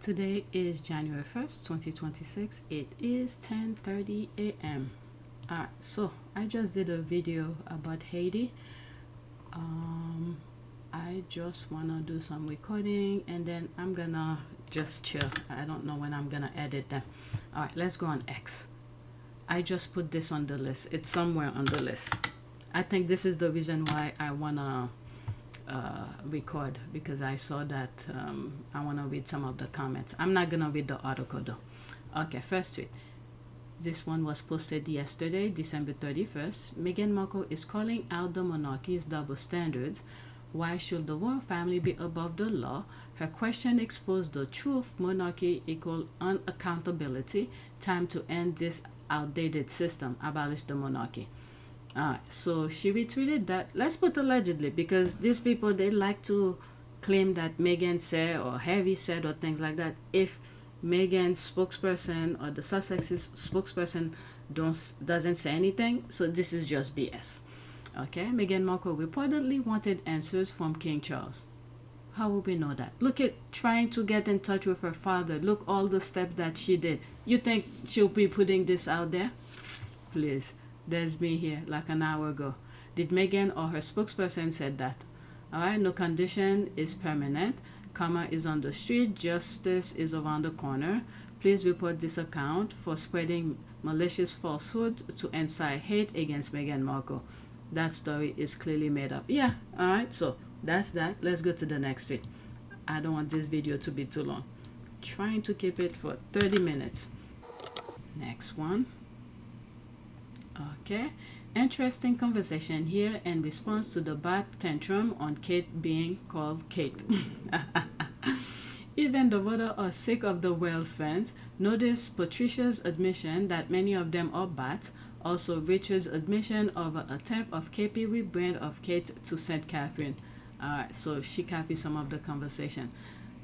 Today is January 1st, 2026. It is 10:30 a.m. Alright, so I just did a video about Haiti. I just wanna do some recording and then I'm gonna just chill. I don't know when I'm gonna edit them. Alright, let's go on X. I just put this on the list. It's somewhere on the list. I think this is the reason why I wanna record, because I saw that I want to read some of the comments. I'm not gonna read the article though. Okay, first tweet. This one was posted yesterday, December 31st. Meghan Markle is calling out the monarchy's double standards. Why should the royal family be above the law? Her question exposed the truth. Monarchy equal unaccountability. Time to end this outdated system. Abolish the monarchy. Alright, so she retweeted that. Let's put allegedly, because these people, they like to claim that Meghan said or Harry said or things like that. If Meghan's spokesperson or the Sussex's spokesperson doesn't say anything, so this is just BS. Okay, Meghan Markle reportedly wanted answers from King Charles. How will we know that? Look at trying to get in touch with her father. Look all the steps that she did. You think she'll be putting this out there? Please. There's me here like an hour ago. Did Meghan or her spokesperson said that? Alright, no condition is permanent. Karma is on the street. Justice is around the corner. Please report this account for spreading malicious falsehood to incite hate against Meghan Markle. That story is clearly made up. Yeah, alright, so that's that. Let's go to the next tweet. I don't want this video to be too long. Trying to keep it for 30 minutes. Next one. Okay, interesting conversation here in response to the bat tantrum on Kate being called Kate. Even the voter are sick of the Wales fans. Notice Patricia's admission that many of them are bats. Also Richard's admission of an attempt of KP rebrand of Kate to St. Catherine. Alright, so she copied some of the conversation.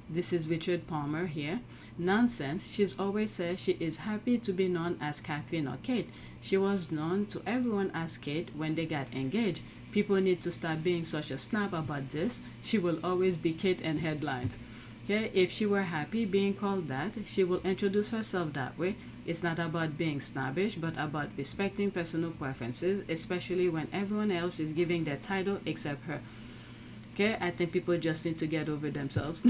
This is Richard Palmer here. Nonsense. She's always said she is happy to be known as Catherine or Kate. She was known to everyone as Kate when they got engaged. People need to stop being such a snap about this. She will always be Kate in headlines. Okay, if she were happy being called that, she will introduce herself that way. It's not about being snobbish, but about respecting personal preferences, especially when everyone else is giving their title except her. Okay, I think people just need to get over themselves.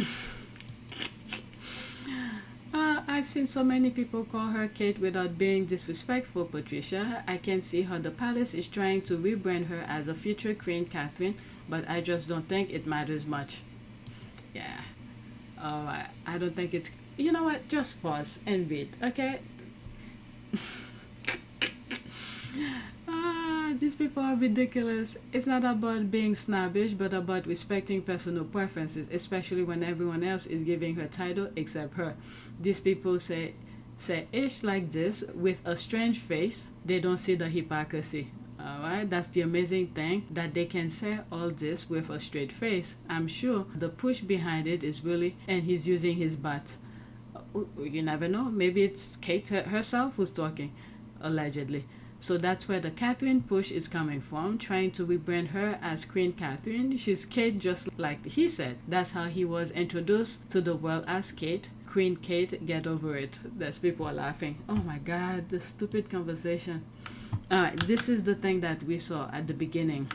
I've seen so many people call her Kate without being disrespectful, Patricia. I can see how the palace is trying to rebrand her as a future Queen Catherine, but I just don't think it matters much. Yeah. I don't think it's... You know what? Just pause and read, okay? These people are ridiculous. It's not about being snobbish, but about respecting personal preferences, especially when everyone else is giving her title except her. These people say ish like this with a strange face. They don't see the hypocrisy. Alright, that's the amazing thing, that they can say all this with a straight face. I'm sure the push behind it is really, and he's using his butt. You never know. Maybe it's Kate herself who's talking, allegedly. So that's where the Catherine push is coming from, trying to rebrand her as Queen Catherine. She's Kate just like he said. That's how he was introduced to the world as Kate. Queen Kate, get over it. There's people are laughing. Oh my God, the stupid conversation. Alright, this is the thing that we saw at the beginning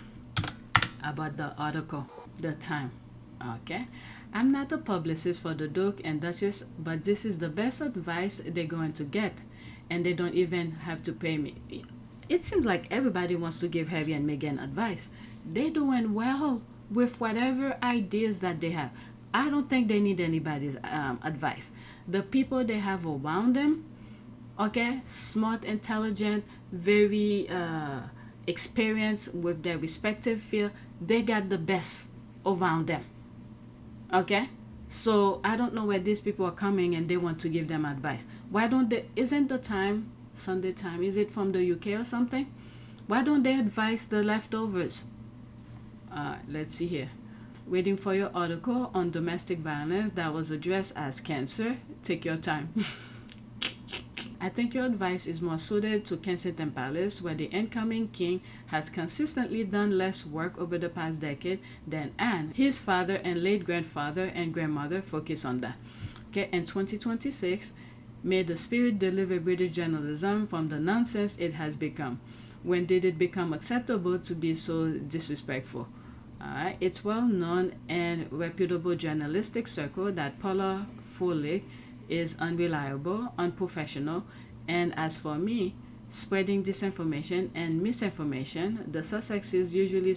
about the article, the time. Okay, I'm not a publicist for the Duke and Duchess, but this is the best advice they're going to get, and they don't even have to pay me. It seems like everybody wants to give Harry and Meghan advice. They're doing well with whatever ideas that they have. I don't think they need anybody's advice. The people they have around them, okay, smart, intelligent, very experienced with their respective field, they got the best around them. Okay, so I don't know where these people are coming and they want to give them advice. Why don't they? Isn't the time Sunday time? Is it from the UK or something? Why don't they advise the leftovers? Let's see here. Waiting for your article on domestic violence that was addressed as cancer. Take your time. I think your advice is more suited to Kensington Palace, where the incoming king has consistently done less work over the past decade than Anne. His father and late grandfather and grandmother focus on that. Okay, in 2026, may the spirit deliver British journalism from the nonsense it has become. When did it become acceptable to be so disrespectful? Alright, it's well known in reputable journalistic circle that Paula Froelich is unreliable, unprofessional, and as for me, spreading disinformation and misinformation, the Sussexes usually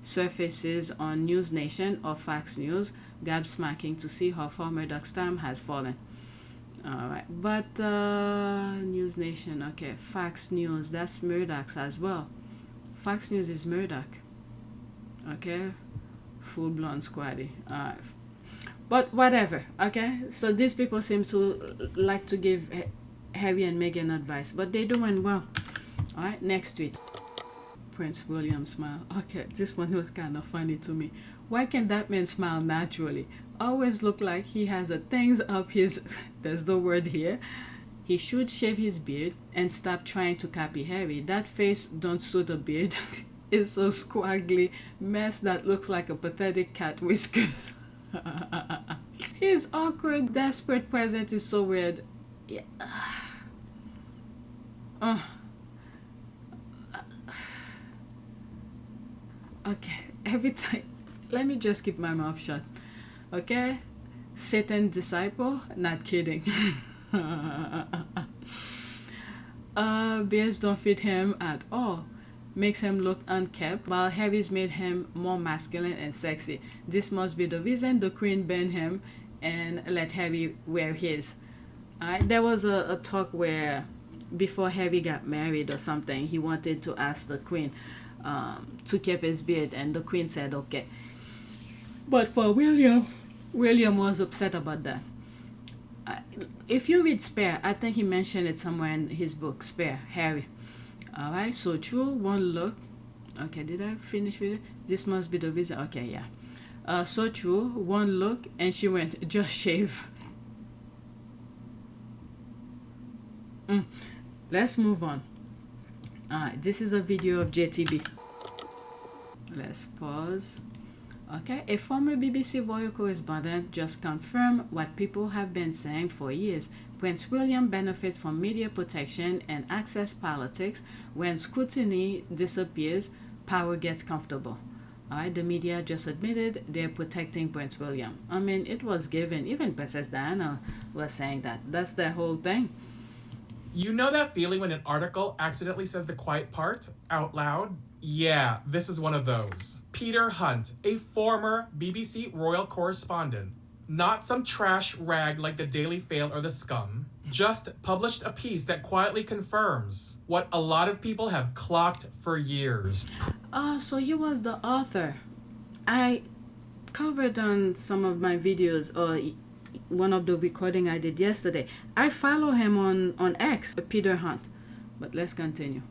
surfaces on News Nation or Fox News, gobsmacking to see how Farmer Duck's time has fallen. Alright, but News Nation, okay, Fox News, that's Murdoch's as well. Fox News is Murdoch. Okay, full-blown squaddy. Alright, but whatever. Okay, so these people seem to like to give Harry and Meghan advice, but they're doing well. Alright, next tweet. Prince William smile. Okay, this one was kind of funny to me. Why can that man smile naturally? Always look like he has a things up his there's the word here. He should shave his beard and stop trying to copy Harry. That face don't suit a beard. It's a squaggly mess that looks like a pathetic cat whiskers. His awkward, desperate presence is so weird. Yeah. Okay, every time. Let me just keep my mouth shut. Okay? Satan's disciple? Not kidding. Beards don't fit him at all. Makes him look unkempt, while Harry's made him more masculine and sexy. This must be the reason the Queen banned him and let Harry wear his. There was a talk where before Harry got married or something, he wanted to ask the Queen to keep his beard, and the Queen said okay. But for William was upset about that. If you read Spare, I think he mentioned it somewhere in his book, Spare, Harry. Alright, so true, one look. Okay, did I finish with it? This must be the reason. Okay, yeah. So true, one look, and she went, just shave. Let's move on. Alright, this is a video of JTB. Let's pause. Okay, a former BBC royal correspondent just confirmed what people have been saying for years. Prince William benefits from media protection and access politics. When scrutiny disappears, power gets comfortable. Alright, the media just admitted they're protecting Prince William. I mean, it was given. Even Princess Diana was saying that. That's the whole thing. You know that feeling when an article accidentally says the quiet part out loud? Yeah, this is one of those. Peter Hunt, a former BBC royal correspondent, not some trash rag like the Daily Fail or the Scum, just published a piece that quietly confirms what a lot of people have clocked for years. So he was the author. I covered on some of my videos, or one of the recording I did yesterday. I follow him on X, Peter Hunt. But let's continue.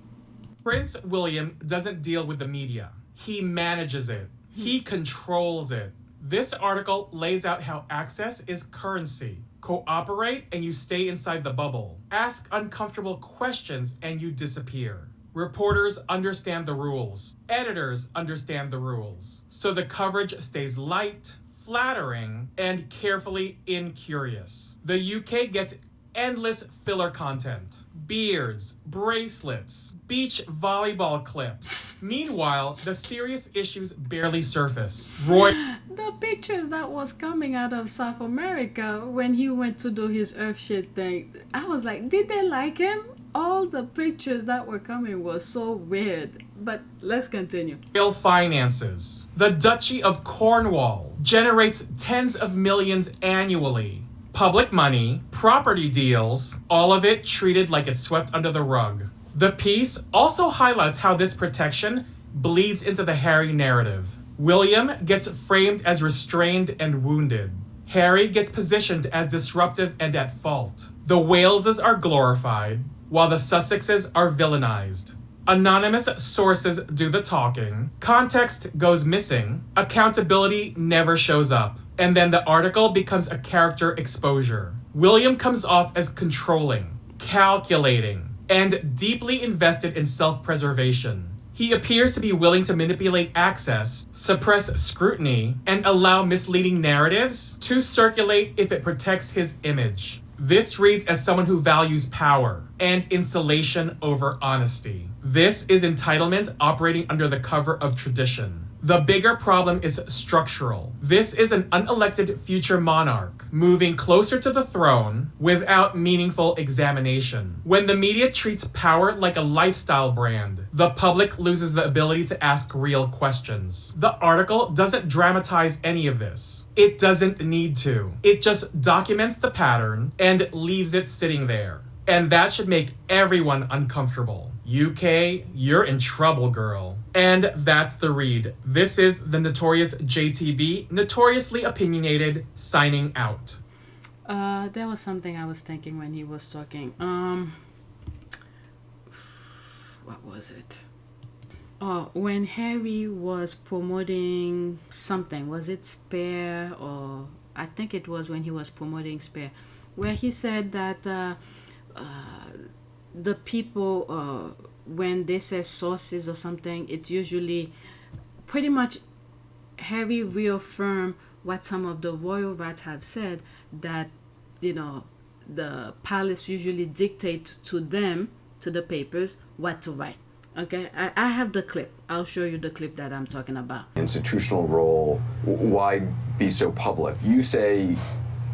Prince William doesn't deal with the media. He manages it. He controls it. This article lays out how access is currency. Cooperate and you stay inside the bubble. Ask uncomfortable questions and you disappear. Reporters understand the rules. Editors understand the rules. So the coverage stays light, flattering, and carefully incurious. The UK gets endless filler content. Beards, bracelets, beach volleyball clips. Meanwhile, the serious issues barely surface. The pictures that was coming out of South America when he went to do his earth shit thing, I was like, did they like him? All the pictures that were coming was so weird. But let's continue. Royal finances. The Duchy of Cornwall generates tens of millions annually. Public money, property deals, all of it treated like it's swept under the rug. The piece also highlights how this protection bleeds into the Harry narrative. William gets framed as restrained and wounded. Harry gets positioned as disruptive and at fault. The Waleses are glorified, while the Sussexes are villainized. Anonymous sources do the talking. Context goes missing. Accountability never shows up. And then the article becomes a character exposure. William comes off as controlling, calculating, and deeply invested in self-preservation. He appears to be willing to manipulate access, suppress scrutiny, and allow misleading narratives to circulate if it protects his image. This reads as someone who values power and insulation over honesty. This is entitlement operating under the cover of tradition. The bigger problem is structural. This is an unelected future monarch moving closer to the throne without meaningful examination. When the media treats power like a lifestyle brand, the public loses the ability to ask real questions. The article doesn't dramatize any of this. It doesn't need to. It just documents the pattern and leaves it sitting there. And that should make everyone uncomfortable. UK, you're in trouble, girl. And that's the read. This is the notorious JTB, notoriously opinionated, signing out. There was something I was thinking when he was talking. What was it? Oh, when Harry was promoting something, was it Spare, or I think it was when he was promoting Spare, where he said that the people, when they say sources or something, it usually pretty much Harry reaffirmed what some of the royal rats have said, that, you know, the palace usually dictate to them, to the papers, what to write. Okay, I have the clip. I'll show you the clip that I'm talking about. Institutional role, why be so public? You say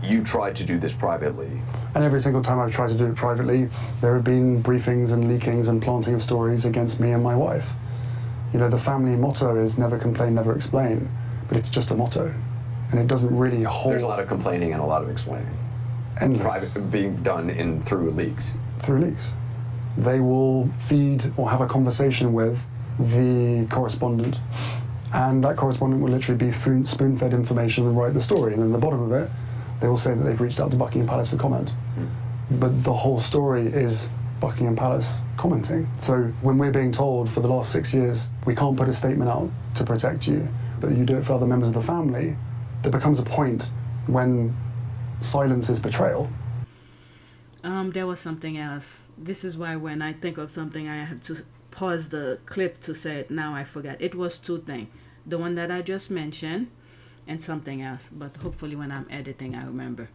you tried to do this privately. And every single time I've tried to do it privately, there have been briefings and leakings and planting of stories against me and my wife. You know, the family motto is never complain, never explain, but it's just a motto. And it doesn't really hold. There's a lot of complaining and a lot of explaining. Endless. Private, being done through leaks. Through leaks. They will feed or have a conversation with the correspondent, and that correspondent will literally be spoon-fed information and write the story, and in the bottom of it, they will say that they've reached out to Buckingham Palace for comment. But the whole story is Buckingham Palace commenting. So when we're being told for the last 6 years, we can't put a statement out to protect you, but you do it for other members of the family, there becomes a point when silence is betrayal. There was something else. This is why when I think of something, I have to pause the clip to say it. Now I forgot. It was two things. The one that I just mentioned and something else. But hopefully when I'm editing, I remember.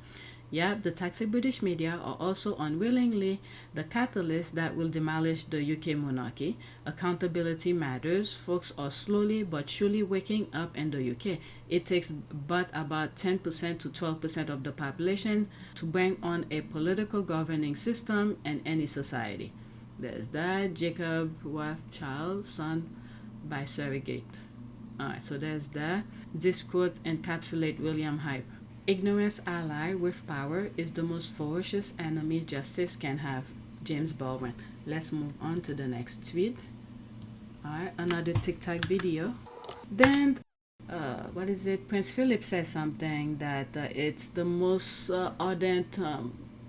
Yeah, the toxic British media are also unwillingly the catalyst that will demolish the UK monarchy. Accountability matters. Folks are slowly but surely waking up in the UK. It takes but about 10% to 12% of the population to bring on a political governing system in any society. There's that. Jacob Rothschild, son by surrogate. Alright, so there's that. This quote encapsulates William Hype. Ignorance ally with power is the most ferocious enemy justice can have. James Baldwin. Let's move on to the next tweet. Alright, another TikTok video. Then, what is it? Prince Philip says something that it's the most ardent,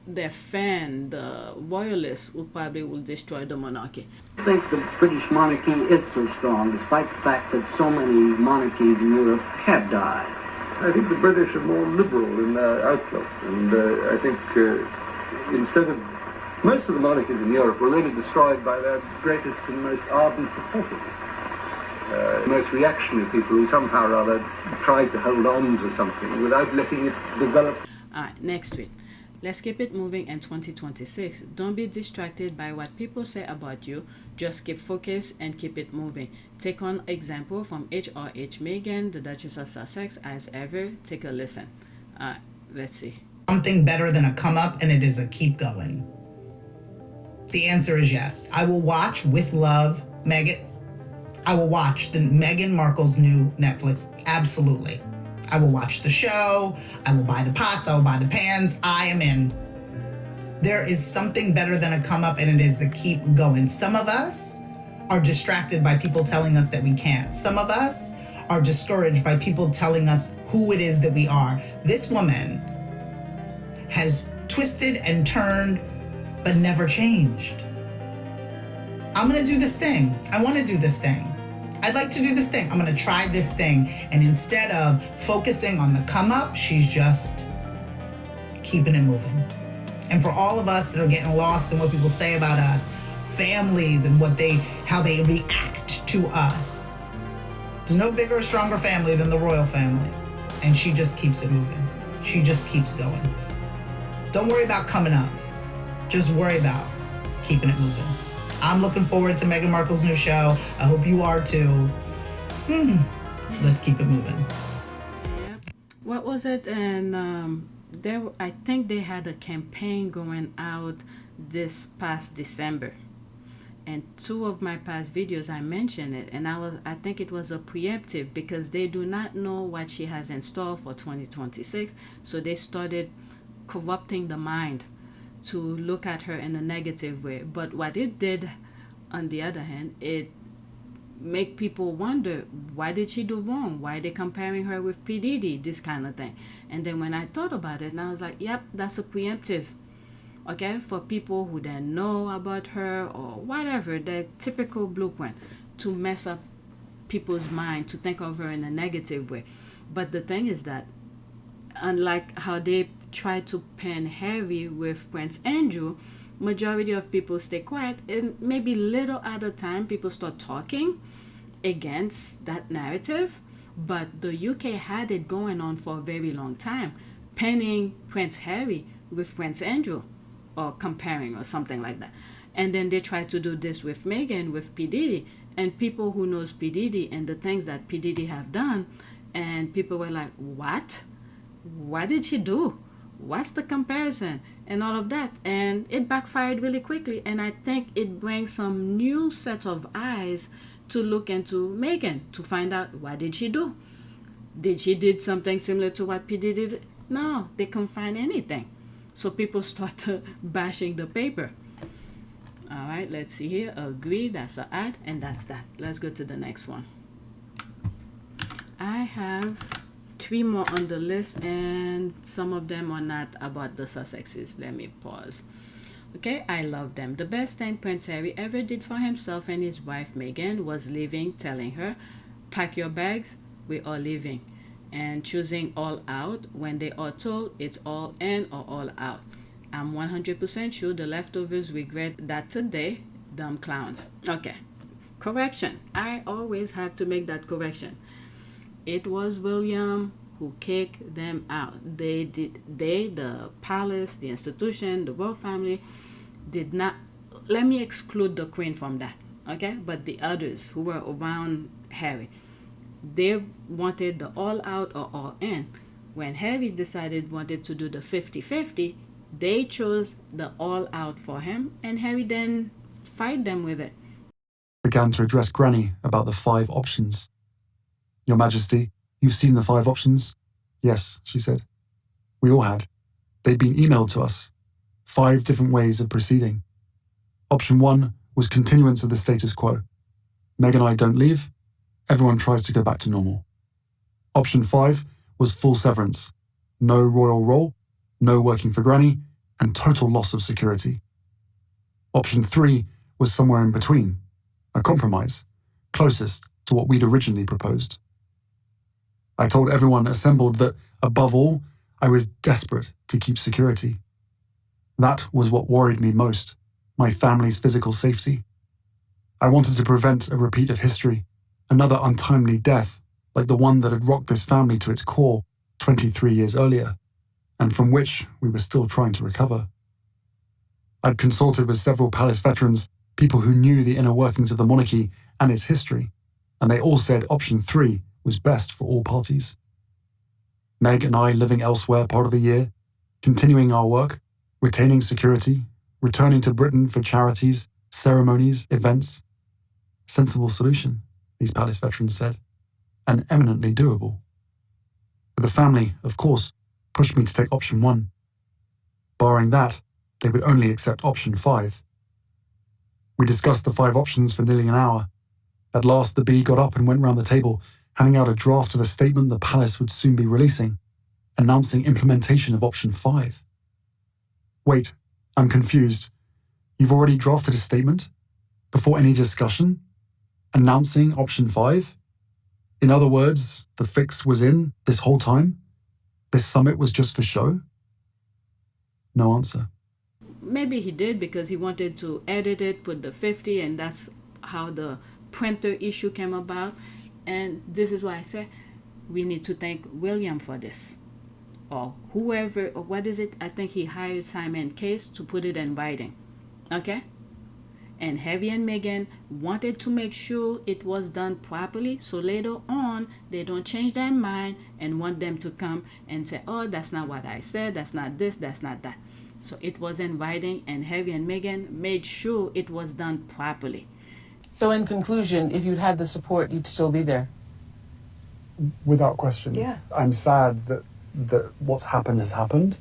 their fan, the royalists, who probably will destroy the monarchy. I think the British monarchy is so strong, despite the fact that so many monarchies in Europe have died. I think the British are more liberal in their outlook, and I think instead of most of the monarchies in Europe were really destroyed by their greatest and most ardent supporters, most reactionary people who somehow or other tried to hold on to something without letting it develop. All right, next tweet. Let's keep it moving in 2026. Don't be distracted by what people say about you. Just keep focused and keep it moving. Take on example from HRH Meghan, the Duchess of Sussex, as ever. Take a listen. Let's see. Something better than a come up, and it is a keep going. The answer is yes. I will watch with love Meghan. I will watch the Meghan Markle's new Netflix. Absolutely. I will watch the show. I will buy the pots. I will buy the pans. I am in. There is something better than a come up, and it is the keep going. Some of us are distracted by people telling us that we can't. Some of us are discouraged by people telling us who it is that we are. This woman has twisted and turned, but never changed. I'm gonna do this thing. I wanna do this thing. I'd like to do this thing. I'm gonna try this thing. And instead of focusing on the come up, she's just keeping it moving. And for all of us that are getting lost in what people say about us, families and how they react to us. There's no bigger or stronger family than the royal family. And she just keeps it moving. She just keeps going. Don't worry about coming up. Just worry about keeping it moving. I'm looking forward to Meghan Markle's new show. I hope you are too. Let's keep it moving. Yeah. What was it? And I think they had a campaign going out this past December. And 2 of my past videos, I mentioned it, and I think it was a preemptive because they do not know what she has in store for 2026. So they started corrupting the mind to look at her in a negative way. But what it did, on the other hand, it make people wonder, why did she do wrong? Why are they comparing her with P. Diddy? This kind of thing. And then when I thought about it, and I was like, yep, that's a preemptive. Okay, for people who then know about her or whatever, the typical blueprint to mess up people's mind, to think of her in a negative way. But the thing is that, unlike how they try to pin Harry with Prince Andrew, majority of people stay quiet, and maybe little at a time people start talking against that narrative. But the UK had it going on for a very long time, pinning Prince Harry with Prince Andrew, or comparing or something like that. And then they try to do this with Meghan, with P. Diddy, and people who knows P. Diddy and the things that P. Diddy have done, and people were like, what did she do? What's the comparison? And all of that. And it backfired really quickly. And I think it brings some new set of eyes to look into Meghan, to find out, what did she do? Did she did something similar to what P. Diddy did? No, they couldn't find anything. So people start bashing the paper. All right, let's see here. Agree, that's an ad, and that's that. Let's go to the next one. I have 3 more on the list, and some of them are not about the Sussexes. Let me pause. Okay, I love them. The best thing Prince Harry ever did for himself and his wife Meghan was leaving, telling her, pack your bags, we are leaving, and choosing all out when they are told it's all in or all out. I'm 100% sure the leftovers regret that today, dumb clowns. Okay, correction. I always have to make that correction. It was William who kicked them out. The palace, the institution, the royal family did not. Let me exclude the Queen from that, okay? But the others who were around Harry, they wanted the all out or all in. When Harry wanted to do the 50-50, they chose the all out for him, and Harry then fight them with it. Began to address Granny about the 5 options. Your Majesty, you've seen the 5 options? Yes, she said. We all had. They'd been emailed to us. 5 different ways of proceeding. Option 1 was continuance of the status quo. Meg and I don't leave. Everyone tries to go back to normal. Option 5 was full severance. No royal role, no working for Granny, and total loss of security. Option 3 was somewhere in between. A compromise, closest to what we'd originally proposed. I told everyone assembled that, above all, I was desperate to keep security. That was what worried me most, my family's physical safety. I wanted to prevent a repeat of history, another untimely death like the one that had rocked this family to its core 23 years earlier, and from which we were still trying to recover. I'd consulted with several palace veterans, people who knew the inner workings of the monarchy and its history, and they all said option 3 was best for all parties. Meg and I living elsewhere part of the year, continuing our work, retaining security, returning to Britain for charities, ceremonies, events. Sensible solution, these palace veterans said, and eminently doable. But the family, of course, pushed me to take option 1. Barring that, they would only accept option 5. We discussed the 5 options for nearly an hour. At last, the bee got up and went round the table, handing out a draft of a statement the palace would soon be releasing, announcing implementation of option 5. Wait, I'm confused. You've already drafted a statement? Before any discussion? Announcing option 5? In other words, the fix was in this whole time? This summit was just for show? No answer. Maybe he did because he wanted to edit it, put the 50, and that's how the printer issue came about. And this is why I say we need to thank William for this. Or whoever, or what is it? I think he hired Simon Case to put it in writing. Okay? And Harry and Meghan wanted to make sure it was done properly, so later on they don't change their mind and want them to come and say, oh, that's not what I said, that's not this, that's not that. So it was in writing, and Harry and Meghan made sure it was done properly. So in conclusion, if you'd had the support, you'd still be there? Without question. Yeah. I'm sad that what's happened has happened,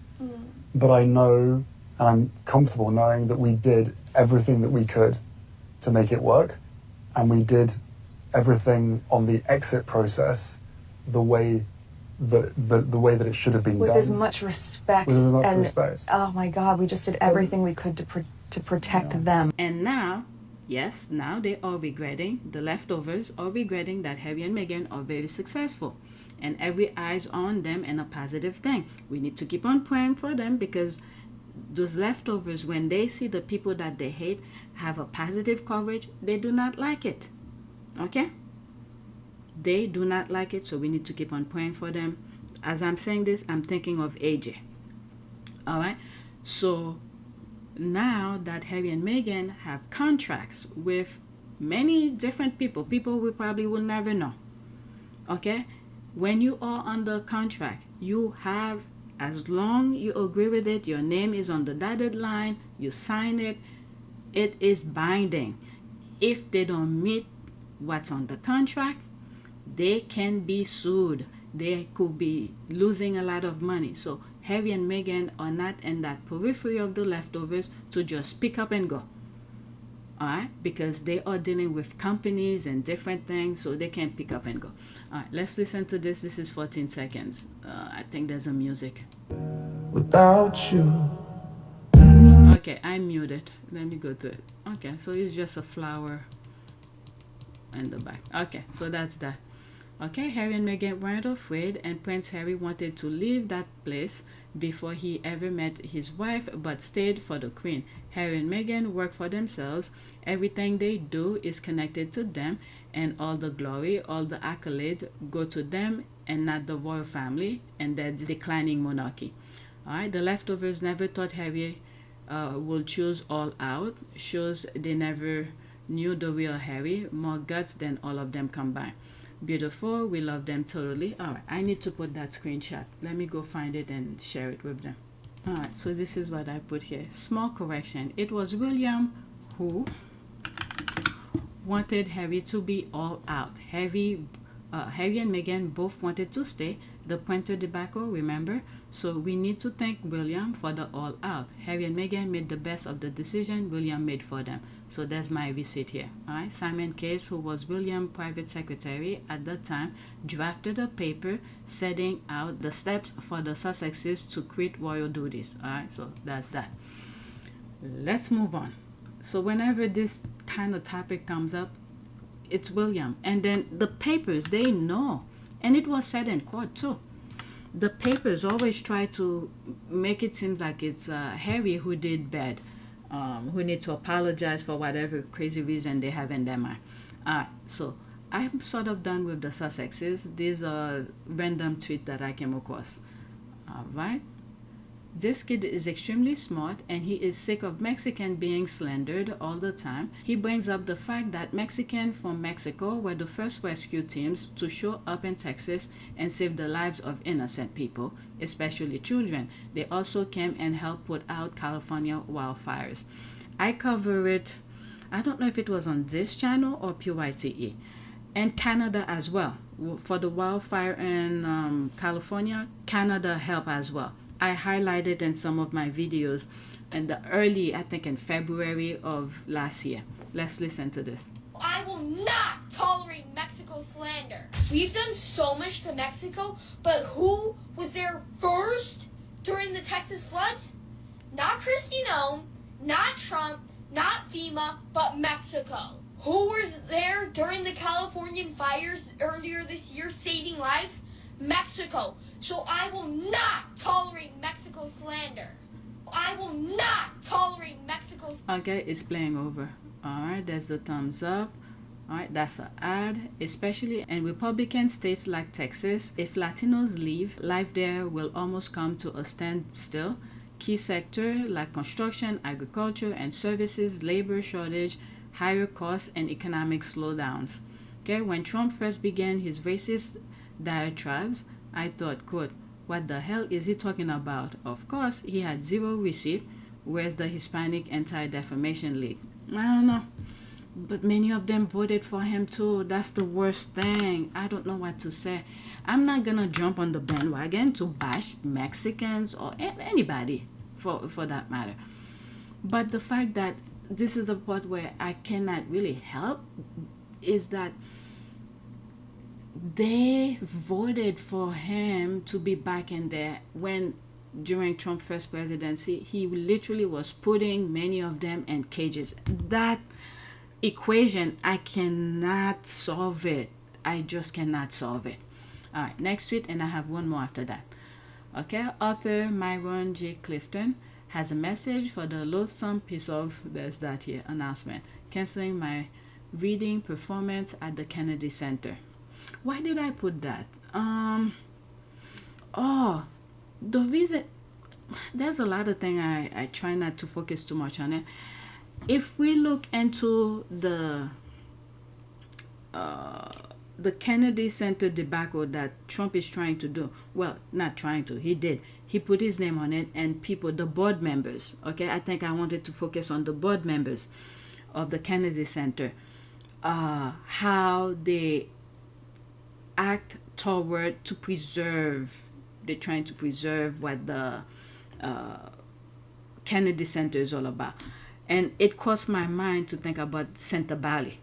but I know, and I'm comfortable knowing that we did everything that we could to make it work, and we did everything on the exit process the way that it should have been with done. as much respect. With as much and, respect. Oh my God, we just did everything we could to protect them. And now, yes, now they are regretting, the leftovers are regretting that Harry and Meghan are very successful. And every eye's on them and a positive thing. We need to keep on praying for them, because those leftovers, when they see the people that they hate have a positive coverage, they do not like it. Okay? They do not like it, so we need to keep on praying for them. As I'm saying this, I'm thinking of AJ. All right? So now that Harry and Meghan have contracts with many different people we probably will never know. Okay? When you are under contract, you have, as long you agree with it, your name is on the dotted line, you sign it, it is binding. If they don't meet what's on the contract, they can be sued. They could be losing a lot of money. So Harry and Meghan are not in that periphery of the leftovers to just pick up and go. All right, because they are dealing with companies and different things, so they can't pick up and go. All right, let's listen to this. This is 14 seconds. I think there's a music. Without you. Okay, I muted. Let me go to it. Okay, so it's just a flower in the back. Okay, so that's that. Okay, Harry and Meghan weren't afraid, and Prince Harry wanted to leave that place before he ever met his wife, but stayed for the Queen. Harry and Meghan work for themselves. Everything they do is connected to them, and all the glory, all the accolade go to them and not the royal family and their declining monarchy. All right, the leftovers never thought Harry will choose all out. Shows they never knew the real Harry. More guts than all of them combined. Beautiful, we love them totally. All right, I need to put that screenshot. Let me go find it and share it with them. All right, so this is what I put here. Small correction. It was William who wanted Harry to be all out. Harry and Meghan both wanted to stay. The printer debacle, remember? So we need to thank William for the all out. Harry and Meghan made the best of the decision William made for them. So there's my receipt here. All right, Simon Case, who was William's private secretary at that time, drafted a paper setting out the steps for the Sussexes to quit royal duties. All right, so that's that. Let's move on. So whenever this kind of topic comes up, it's William. And then the papers, they know. And it was said in court too. The papers always try to make it seem like it's Harry who did bad, who need to apologize for whatever crazy reason they have in their mind. So I'm sort of done with the Sussexes. These are random tweets that I came across. All right. This kid is extremely smart, and he is sick of Mexican being slandered all the time. He brings up the fact that Mexicans from Mexico were the first rescue teams to show up in Texas and save the lives of innocent people, especially children. They also came and helped put out California wildfires. I cover it, I don't know if it was on this channel or PYTE, and Canada as well. For the wildfire in California, Canada helped as well. I highlighted in some of my videos in the early, I think in February of last year. Let's listen to this. I will not tolerate Mexico slander. We've done so much to Mexico, but who was there first during the Texas floods? Not Kristi Noem, not Trump, not FEMA, but Mexico. Who was there during the Californian fires earlier this year saving lives? Mexico. So I will not tolerate Mexico slander. I will not tolerate Mexico. Okay, it's playing over. All right, there's the thumbs up. All right, that's an ad, especially in Republican states like Texas. If Latinos leave, life there will almost come to a standstill. Key sector like construction, agriculture, and services, labor shortage, higher costs, and economic slowdowns. Okay, when Trump first began his racist diatribes, I thought, quote, what the hell is he talking about? Of course, he had zero receipt. Where's the Hispanic Anti-Defamation League? I don't know. But many of them voted for him too. That's the worst thing. I don't know what to say. I'm not going to jump on the bandwagon to bash Mexicans or anybody for that matter. But the fact that this is the part where I cannot really help is that they voted for him to be back in there when during Trump's first presidency, he literally was putting many of them in cages. That equation, I cannot solve it. I just cannot solve it. All right, next tweet, and I have one more after that. Okay, author Myron J. Clifton has a message for the loathsome piece of, there's that here, announcement, canceling my reading performance at the Kennedy Center. Why did I put that? The reason, there's a lot of things I try not to focus too much on it. If we look into the Kennedy Center debacle that Trump is trying to do, well, not trying to, he did. He put his name on it, and people, the board members, okay, I think I wanted to focus on the board members of the Kennedy Center, how they act toward to preserve, they're trying to preserve what the Kennedy Center is all about. And it crossed my mind to think about Center Valley.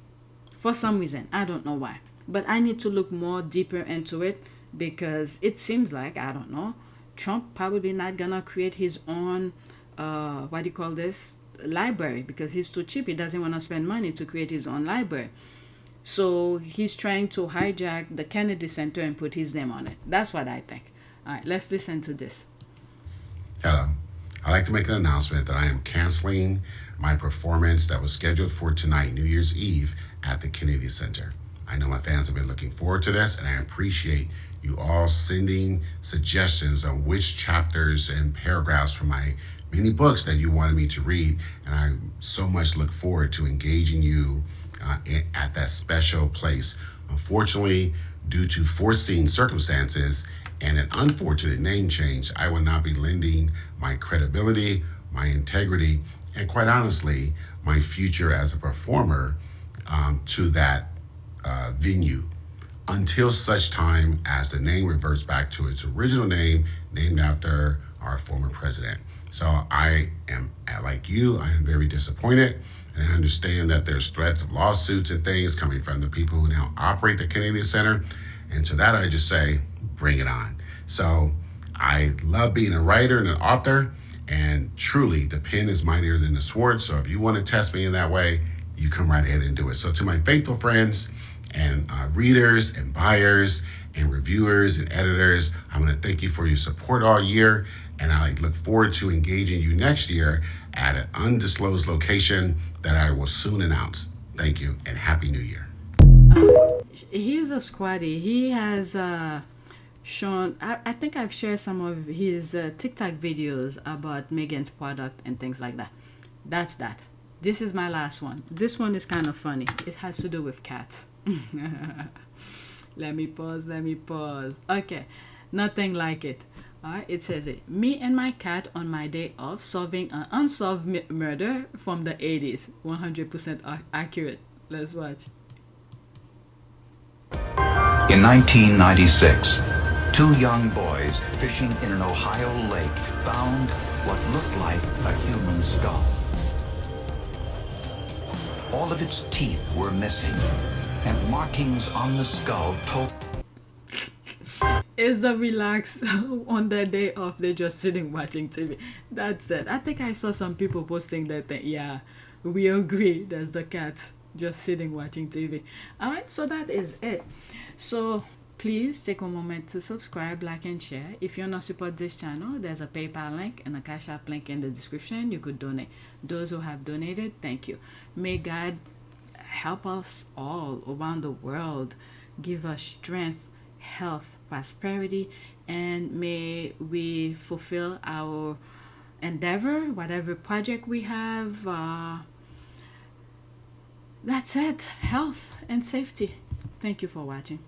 For some reason, I don't know why. But I need to look more deeper into it because it seems like, I don't know, Trump probably not gonna create his own, library, because he's too cheap. He doesn't want to spend money to create his own library. So he's trying to hijack the Kennedy Center and put his name on it. That's what I think. All right, let's listen to this. Hello. I'd like to make an announcement that I am canceling my performance that was scheduled for tonight, New Year's Eve, at the Kennedy Center. I know my fans have been looking forward to this, and I appreciate you all sending suggestions on which chapters and paragraphs from my many books that you wanted me to read, and I so much look forward to engaging you at that special place. Unfortunately, due to foreseen circumstances and an unfortunate name change, I will not be lending my credibility, my integrity, and quite honestly, my future as a performer to that venue until such time as the name reverts back to its original name, named after our former president. So I am, like you, I am very disappointed, and I understand that there's threats of lawsuits and things coming from the people who now operate the Kennedy Center. And to that, I just say, bring it on. So I love being a writer and an author, and truly the pen is mightier than the sword. So if you want to test me in that way, you come right ahead and do it. So to my faithful friends and readers and buyers and reviewers and editors, I want to thank you for your support all year. And I look forward to engaging you next year at an undisclosed location that I will soon announce. Thank you, and Happy New Year. He's a squatty. He has shown, I think I've shared some of his TikTok videos about Meghan's product and things like that. That's that. This is my last one. This one is kind of funny. It has to do with cats. Let me pause. Okay, nothing like it. Alright, it says it. Me and my cat on my day off solving an unsolved murder from the 80s. 100% accurate. Let's watch. In 1996, two young boys fishing in an Ohio lake found what looked like a human skull. All of its teeth were missing, and markings on the skull told... Is the relax on their day off, they're just sitting watching TV. That's it. I think I saw some people posting that thing. Yeah, we agree. There's the cat just sitting watching TV. Alright, so that is it. So please take a moment to subscribe, like, and share. If you want to support this channel, there's a PayPal link and a Cash App link in the description. You could donate. Those who have donated, thank you. May God help us all around the world, give us strength, health, prosperity, and may we fulfill our endeavor, whatever project we have. That's it. Health and safety. Thank you for watching.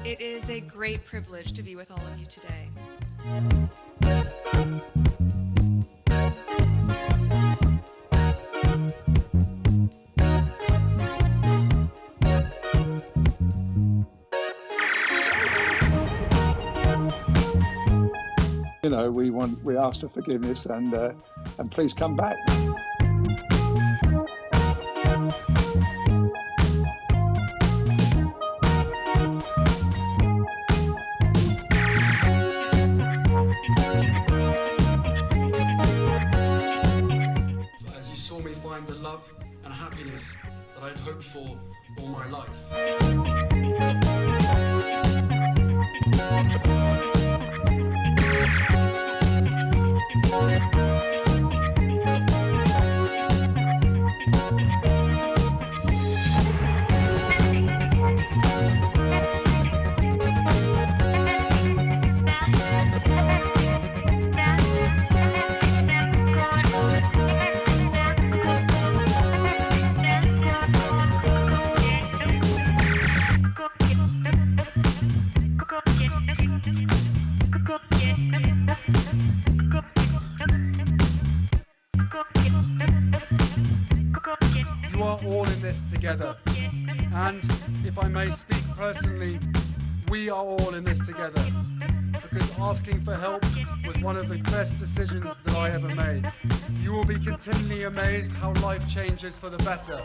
It is a great privilege to be with all of you today. You know, we ask for forgiveness and please come back. As you saw me find the love and happiness that I'd hoped for all my life. You are all in this together. And if I may speak personally, we are all in this together. Because asking for help was one of the best decisions that I ever made. You will be continually amazed how life changes for the better